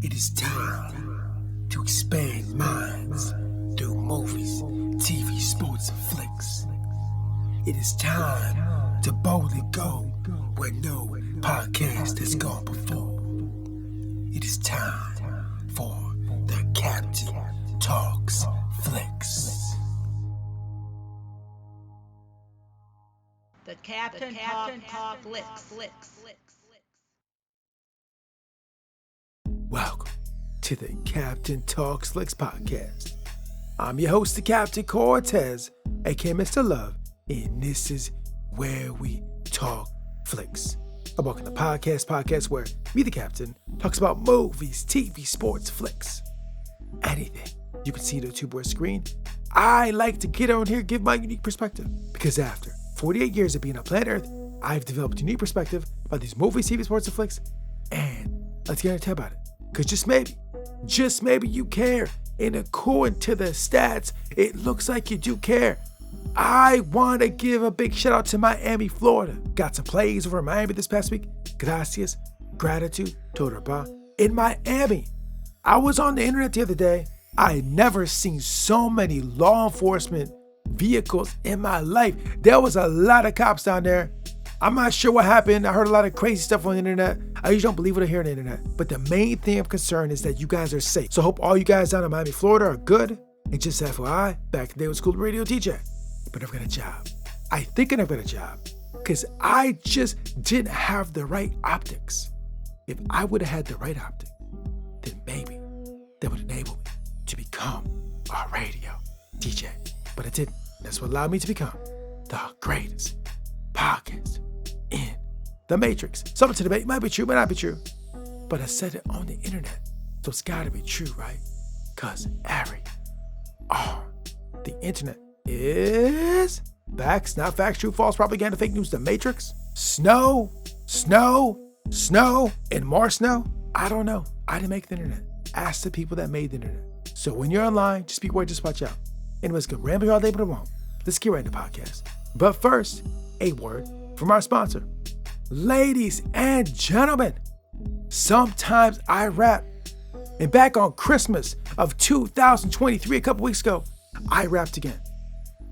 It is time to expand minds through movies, TV, sports, and flicks. It is time to boldly go where no podcast has gone before. It is time for the Captain Talks Flicks. The Captain Talk Flicks. Welcome to the Captain Talks Flicks podcast. I'm your host, the Captain Cortez, aka Mr. Love, and this is where we talk flicks. I'm welcome to the podcast where me, the Captain, talks about movies, TV, sports, flicks, anything you can see on the two-board screen. I like to get on here, give my unique perspective, because after 48 years of being on planet Earth, I've developed a unique perspective about these movies, TV, sports, and flicks, and let's get into about it. Because just maybe you care. And according to the stats, it looks like you do care. I want to give a big shout out to Miami, Florida. Got some plays over in Miami this past week. Gracias, gratitude, todo ba. In Miami, I was on the internet the other day. I had never seen so many law enforcement vehicles in my life. There was a lot of cops down there. I'm not sure what happened. I heard a lot of crazy stuff on the internet. I usually don't believe what I hear on the internet. But the main thing I'm concerned is that you guys are safe. So I hope all you guys down in Miami, Florida are good. And just FYI, back in the day was school radio DJ. But I never got a job. I think I never got a job because I just didn't have the right optics. If I would have had the right optic, then maybe that would enable me to become a radio DJ. But it didn't. That's what allowed me to become the greatest podcast in the Matrix. Something to debate. Might be true, might not be true. But I said it on the internet. So it's gotta be true, right? Cause the internet is facts, not facts, true, false, propaganda, fake news, the Matrix, snow, and more snow. I don't know. I didn't make the internet. Ask the people that made the internet. So when you're online, just be aware, just watch out. Anyways, good ramble all day, but it won't. Let's get right into the podcast. But first, a word from our sponsor. Ladies and gentlemen, sometimes I rap. And back on Christmas of 2023, a couple weeks ago, I rapped again.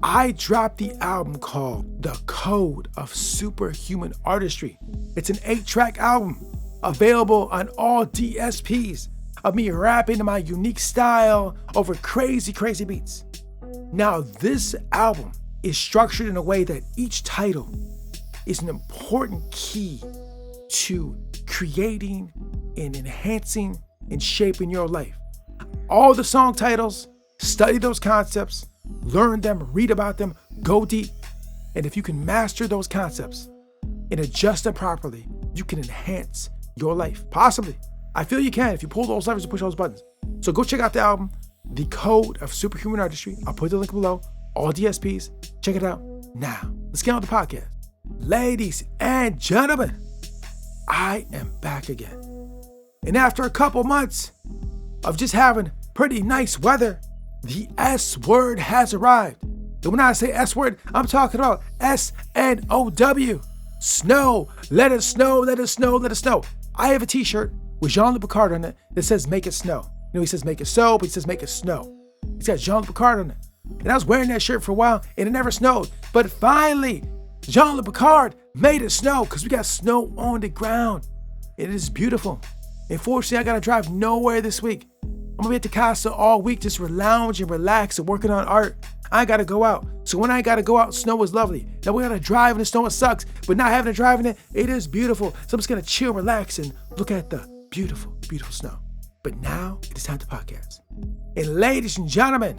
I dropped the album called The Code of Superhuman Artistry. It's an 8-track album available on all DSPs of me rapping in my unique style over crazy beats. Now, this album is structured in a way that each title is an important key to creating and enhancing and shaping your life. All the song titles, study those concepts, learn them, read about them, go deep. And if you can master those concepts and adjust them properly, you can enhance your life. Possibly. I feel you can if you pull those levers and push those buttons. So go check out the album, The Code of Superhuman Artistry. I'll put the link below. All DSPs. Check it out now. Let's get on the podcast. Ladies and gentlemen, I am back again. And after a couple months of just having pretty nice weather, the S word has arrived. And when I say S word, I'm talking about SNOW. Snow. Let it snow, let it snow, let it snow. I have a t-shirt with Jean-Luc Picard on it that says make it snow. You know, he says make it so, but he says make it snow. He's got Jean-Luc Picard on it. And I was wearing that shirt for a while and it never snowed. But finally, Jean-Luc Picard made it snow because we got snow on the ground. It is beautiful. Unfortunately, I got to drive nowhere this week. I'm going to be at the casa all week just lounge and relax and working on art. I got to go out. So when I got to go out, snow is lovely. Now we got to drive in the snow, it sucks. But not having to drive in it, it is beautiful. So I'm just going to chill, relax, and look at the beautiful snow. But now it is time to podcast. And ladies and gentlemen,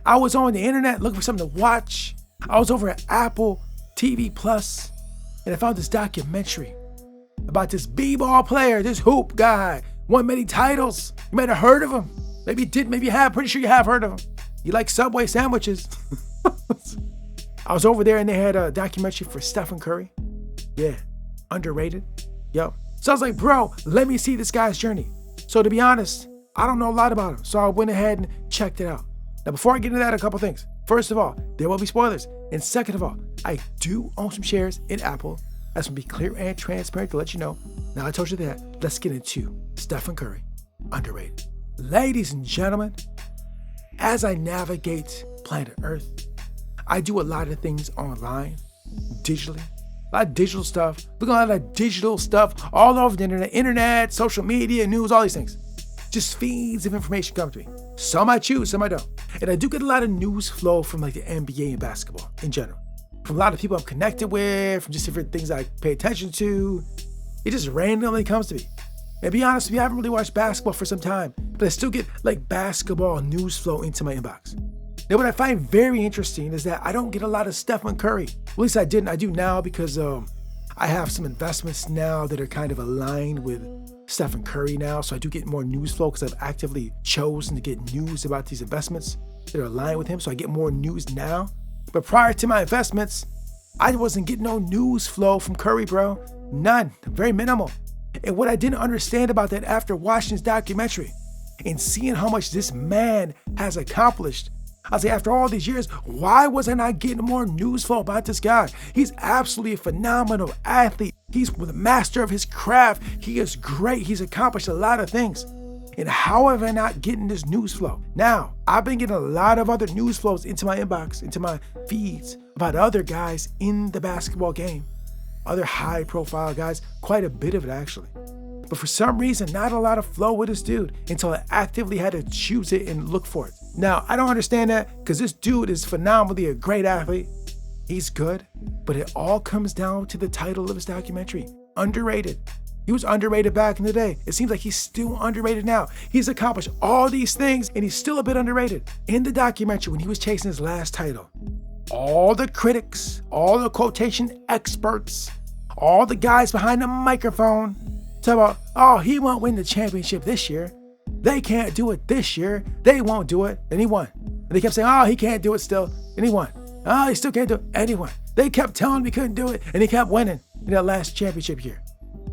I was on the internet looking for something to watch. I was over at Apple TV Plus, and I found this documentary about this b-ball player, this hoop guy, won many titles. You might have heard of him. Maybe you did, maybe you have. Pretty sure you have heard of him. You like Subway sandwiches. I was over there and they had a documentary for Stephen Curry. Yeah, underrated. Yo. So I was like, bro, let me see this guy's journey. So to be honest, I don't know a lot about him. So I went ahead and checked it out. Now, before I get into that, a couple things. First of all, there will be spoilers. And second of all, I do own some shares in Apple. That's going to be clear and transparent to let you know. Now I told you that. Let's get into Stephen Curry. underrated. Ladies and gentlemen, as I navigate planet Earth, I do a lot of things online, digitally. A lot of digital stuff. Look at a lot of digital stuff all over the internet, social media, news, all these things. Just feeds of information come to me. Some I choose, some I don't. And I do get a lot of news flow from like the NBA and basketball in general. From a lot of people I'm connected with, from just different things I pay attention to. It just randomly comes to me. And to be honest with you, I haven't really watched basketball for some time, but I still get like basketball news flow into my inbox. Now, what I find very interesting is that I don't get a lot of Stephen Curry. At least I didn't. I do now because I have some investments now that are kind of aligned with Stephen Curry now. So I do get more news flow because I've actively chosen to get news about these investments that are aligned with him. So I get more news now. But prior to my investments, I wasn't getting no news flow from Curry, bro. None. Very minimal. And what I didn't understand about that after watching this documentary and seeing how much this man has accomplished, I was like, after all these years, why was I not getting more news flow about this guy? He's absolutely a phenomenal athlete. He's the master of his craft. He is great. He's accomplished a lot of things. And how am I not getting this news flow? Now, I've been getting a lot of other news flows into my inbox, into my feeds about other guys in the basketball game. Other high profile guys, quite a bit of it actually. But for some reason, not a lot of flow with this dude until I actively had to choose it and look for it. Now, I don't understand that because this dude is phenomenally a great athlete. He's good, but it all comes down to the title of his documentary, Underrated. He was underrated back in the day. It seems like he's still underrated now. He's accomplished all these things and he's still a bit underrated. In the documentary, when he was chasing his last title, all the critics, all the quotation experts, all the guys behind the microphone talk about, oh, he won't win the championship this year. They can't do it this year. They won't do it. And he won. And they kept saying, oh, he can't do it still. And he won. Oh, he still can't do it. And he won. They kept telling him he couldn't do it. And he kept winning in that last championship year.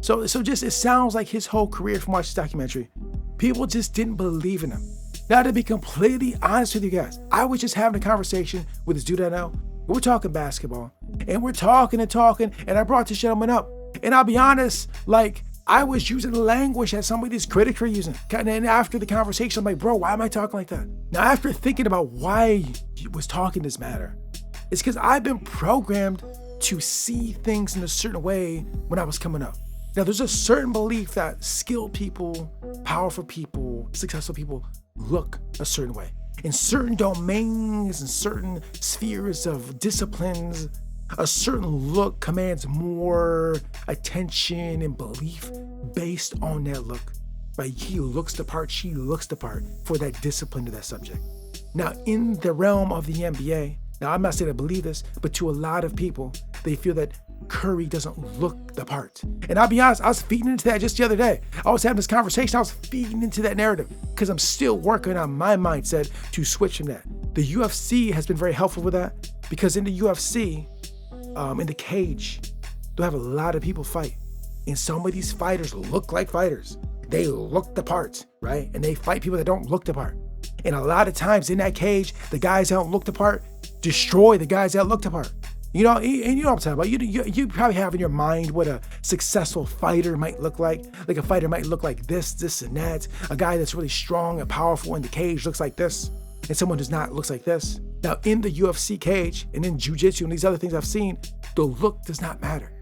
So just it sounds like his whole career from watching this documentary, people just didn't believe in him. Now, to be completely honest with you guys, I was just having a conversation with this dude I know. We're talking basketball, and we're talking, and I brought this gentleman up. And I'll be honest, like, I was using the language that some of these critics were using. And after the conversation, I'm like, bro, why am I talking like that? Now, after thinking about why he was talking this matter, it's because I've been programmed to see things in a certain way when I was coming up. Now, there's a certain belief that skilled people, powerful people, successful people look a certain way. In certain domains and certain spheres of disciplines, a certain look commands more attention and belief based on that look. Right? He looks the part, she looks the part for that discipline of that subject. Now, in the realm of the NBA, now I'm not saying I believe this, but to a lot of people, they feel that Curry doesn't look the part. And I'll be honest, I was feeding into that just the other day. I was having this conversation, I was feeding into that narrative because I'm still working on my mindset to switch from that. The UFC has been very helpful with that because in the UFC, in the cage, they'll have a lot of people fight. And some of these fighters look like fighters. They look the part, right? And they fight people that don't look the part. And a lot of times in that cage, the guys that don't look the part destroy the guys that look the part. You know, and you know what I'm talking about. You probably have in your mind what a successful fighter might look like. Like a fighter might look like this, and that. A guy that's really strong and powerful in the cage looks like this. And someone does not looks like this. Now, in the UFC cage and in jiu-jitsu and these other things I've seen, the look does not matter.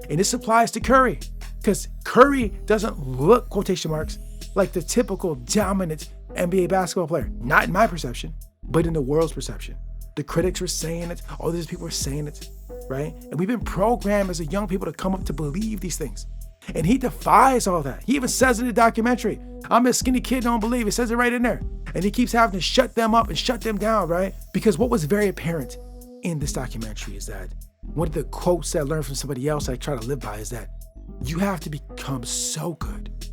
And this applies to Curry because Curry doesn't look, quotation marks, like the typical dominant NBA basketball player. Not in my perception, but in the world's perception. The critics were saying it. All these people were saying it, right? And we've been programmed as a young people to come up to believe these things. And he defies all that. He even says in the documentary, I'm a skinny kid, don't believe. He says it right in there. And he keeps having to shut them up and shut them down, right? Because what was very apparent in this documentary is that one of the quotes that I learned from somebody else I try to live by is that you have to become so good,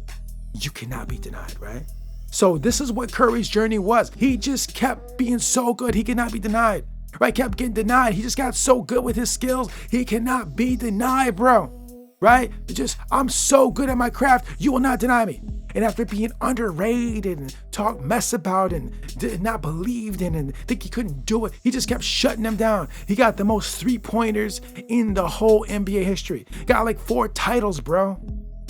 you cannot be denied, right? So this is what Curry's journey was. He just kept being so good, he cannot be denied, right? Kept getting denied. He just got so good with his skills, he cannot be denied, bro, right? I'm so good at my craft, you will not deny me. And after being underrated and talked mess about and not believed in and think he couldn't do it, he just kept shutting them down. He got the most 3-pointers in the whole NBA history. Got like 4 titles, bro,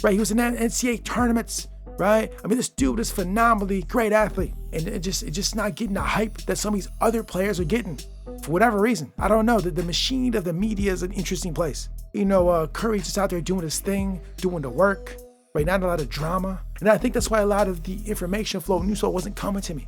right? He was in NCAA tournaments, right? I mean, this dude is phenomenally great athlete, and it just not getting the hype that some of these other players are getting for whatever reason. I don't know. The machine of the media is an interesting place. You know, Curry's just out there doing his thing, doing the work, right? Not a lot of drama. And I think that's why a lot of the information flow, news flow wasn't coming to me,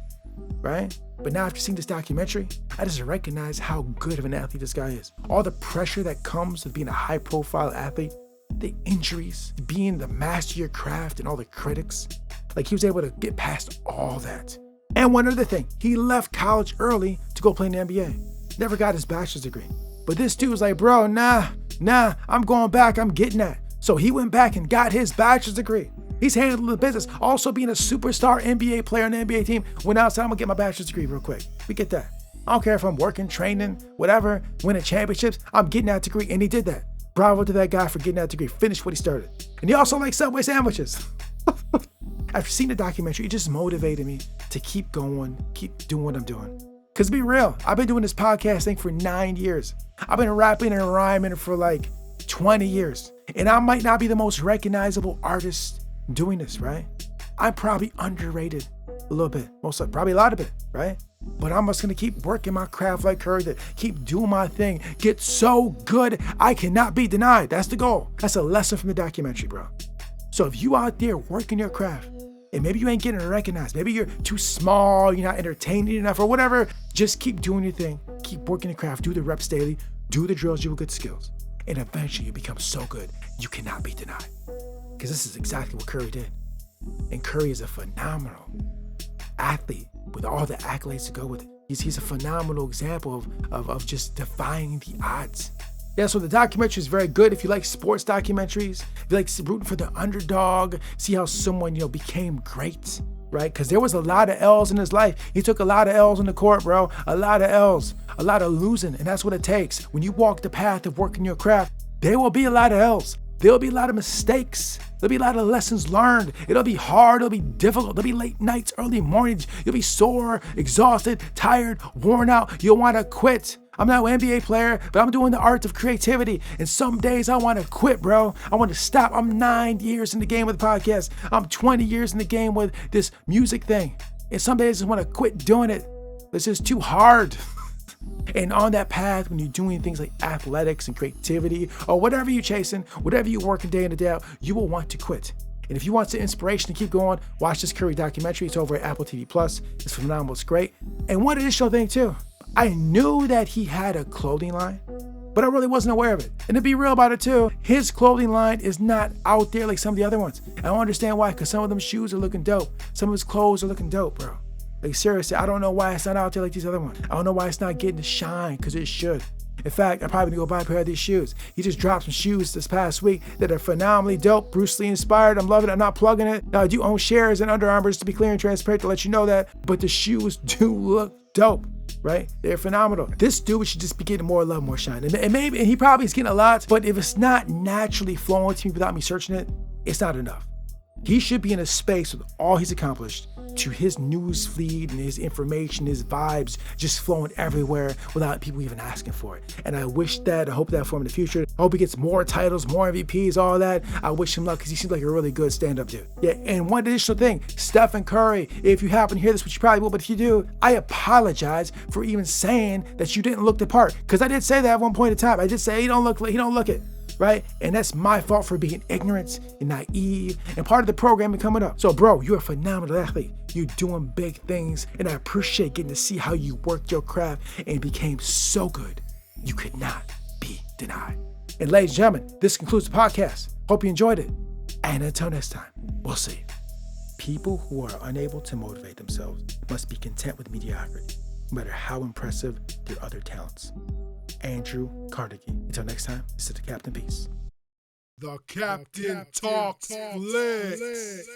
right? But now after seeing this documentary, I just recognize how good of an athlete this guy is. All the pressure that comes with being a high profile athlete, the injuries, being the master of your craft and all the critics. Like, he was able to get past all that. And one other thing, he left college early to go play in the NBA. Never got his bachelor's degree. But this dude was like, bro, nah, I'm going back, I'm getting that. So he went back and got his bachelor's degree. He's handling the business. Also being a superstar NBA player on the NBA team, went outside, I'm gonna get my bachelor's degree real quick. We get that. I don't care if I'm working, training, whatever, winning championships, I'm getting that degree, and he did that. Bravo to that guy for getting that degree, finished what he started. And he also likes Subway sandwiches. After seeing the documentary, it just motivated me to keep going, keep doing what I'm doing. Cause be real, I've been doing this podcast thing for 9 years. I've been rapping and rhyming for like 20 years. And I might not be the most recognizable artist doing this, right? I'm probably underrated a little bit, probably a lot of it, right? But I'm just gonna keep working my craft like Curry did, keep doing my thing, get so good I cannot be denied. That's the goal. That's a lesson from the documentary, bro. So if you out there working your craft, and maybe you ain't getting recognized, maybe you're too small, you're not entertaining enough or whatever, just keep doing your thing, keep working your craft, do the reps daily, do the drills, you have good skills. And eventually you become so good, you cannot be denied. Because this is exactly what Curry did. And Curry is a phenomenal athlete with all the accolades to go with it. He's a phenomenal example of just defying the odds. Yeah, so the documentary is very good if you like sports documentaries, if you like rooting for the underdog, see how someone, became great, right? Because there was a lot of L's in his life. He took a lot of L's in the court, bro. A lot of L's, a lot of losing, and that's what it takes. When you walk the path of working your craft, there will be a lot of L's. There'll be a lot of mistakes. There'll be a lot of lessons learned. It'll be hard. It'll be difficult. There'll be late nights, early mornings. You'll be sore, exhausted, tired, worn out. You'll want to quit. I'm not an NBA player, but I'm doing the art of creativity. And some days I want to quit, bro. I want to stop. I'm 9 years in the game with the podcast. I'm 20 years in the game with this music thing. And some days I just want to quit doing it. It's just too hard. And on that path, when you're doing things like athletics and creativity or whatever you're chasing, whatever you're working day in and day out, you will want to quit. And if you want some inspiration to keep going, watch this Curry documentary. It's over at Apple TV+. It's phenomenal. It's great. And one additional thing too, I knew that he had a clothing line, but I really wasn't aware of it. And to be real about it too, his clothing line is not out there like some of the other ones. I don't understand why, because some of them shoes are looking dope. Some of his clothes are looking dope, bro. Like seriously, I don't know why it's not out there like these other ones. I don't know why it's not getting the shine, because it should. In fact, I'm probably gonna go buy a pair of these shoes. He just dropped some shoes this past week that are phenomenally dope, Bruce Lee inspired. I'm loving it. I'm not plugging it. Now, I do own shares in Under Armour, just to be clear and transparent to let you know that, but the shoes do look dope, right? They're phenomenal. This dude should just be getting more love, more shine. And maybe, and he probably is getting a lot, but if it's not naturally flowing to me without me searching it, it's not enough. He should be in a space with all he's accomplished to his news feed and his information, his vibes just flowing everywhere without people even asking for it. And I hope that for him in the future. I hope he gets more titles, more MVPs, all that. I wish him luck because he seems like a really good stand-up dude. Yeah, and one additional thing, Stephen Curry, if you happen to hear this, which you probably will, but if you do, I apologize for even saying that you didn't look the part. Because I did say that at one point in time. I did say he don't look it. Right? And that's my fault for being ignorant and naive and part of the programming coming up. So bro, you're a phenomenal athlete. You're doing big things, and I appreciate getting to see how you worked your craft and became so good you could not be denied. And ladies and gentlemen, this concludes the podcast. Hope you enjoyed it. And until next time, we'll see. People who are unable to motivate themselves must be content with mediocrity, no matter how impressive their other talents. Andrew Carnegie. Until next time, this is the Captain Peace. The Captain Talks Flicks.